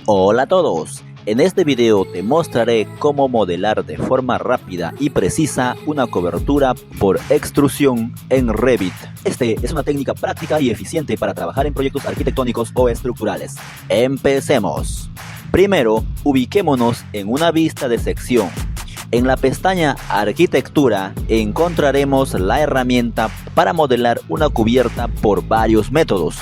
Hola a todos, en este video te mostraré cómo modelar de forma rápida y precisa una cobertura por extrusión en Revit. Este es una técnica práctica y eficiente para trabajar en proyectos arquitectónicos o estructurales. Empecemos. Primero, ubiquémonos en una vista de sección. En la pestaña Arquitectura encontraremos la herramienta para modelar una cubierta por varios métodos.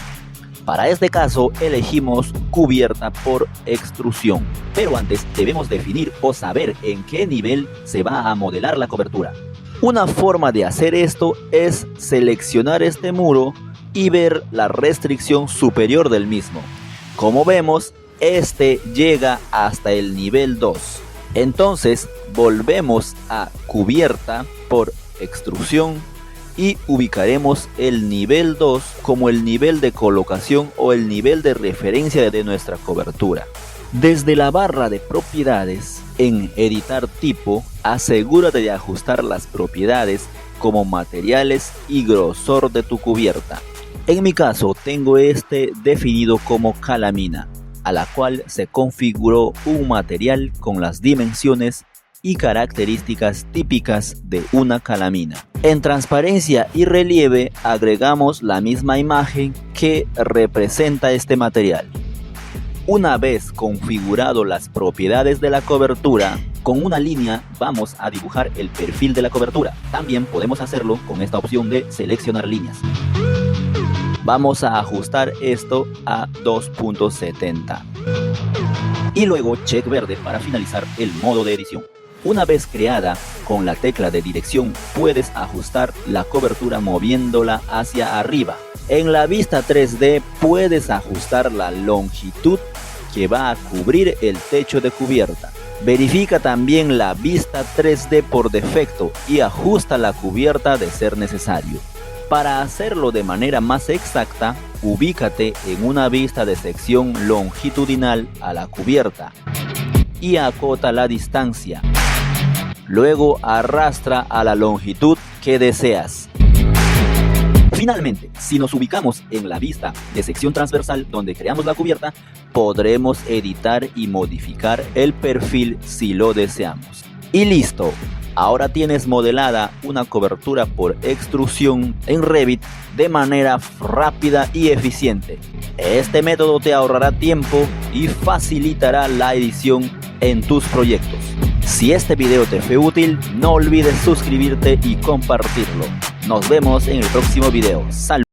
Para este caso elegimos cubierta por extrusión, pero antes debemos definir o saber en qué nivel se va a modelar la cobertura. Una forma de hacer esto es seleccionar este muro y ver la restricción superior del mismo. Como vemos, este llega hasta el nivel 2. Entonces volvemos a cubierta por extrusión y ubicaremos el nivel 2 como el nivel de colocación o el nivel de referencia de nuestra cobertura. Desde la barra de propiedades, en editar tipo, asegúrate de ajustar las propiedades como materiales y grosor de tu cubierta. En mi caso tengo este definido como calamina, a la cual se configuró un material con las dimensiones y características típicas de una calamina. En transparencia y relieve agregamos la misma imagen que representa este material. Una vez configurado las propiedades de la cobertura, con una línea vamos a dibujar el perfil de la cobertura. También podemos hacerlo con esta opción de seleccionar líneas. Vamos a ajustar esto a 2.70 y luego check verde para finalizar el modo de edición. Una vez creada, con la tecla de dirección puedes ajustar la cobertura moviéndola hacia arriba. En la vista 3D puedes ajustar la longitud que va a cubrir el techo de cubierta. Verifica también la vista 3D por defecto y ajusta la cubierta de ser necesario. Para hacerlo de manera más exacta, ubícate en una vista de sección longitudinal a la cubierta y acota la distancia. Luego arrastra a la longitud que deseas. Finalmente, si nos ubicamos en la vista de sección transversal donde creamos la cubierta, podremos editar y modificar el perfil si lo deseamos. Y listo, ahora tienes modelada una cobertura por extrusión en Revit de manera rápida y eficiente. Este método te ahorrará tiempo y facilitará la edición en tus proyectos. Si este video te fue útil, no olvides suscribirte y compartirlo. Nos vemos en el próximo video. ¡Salud!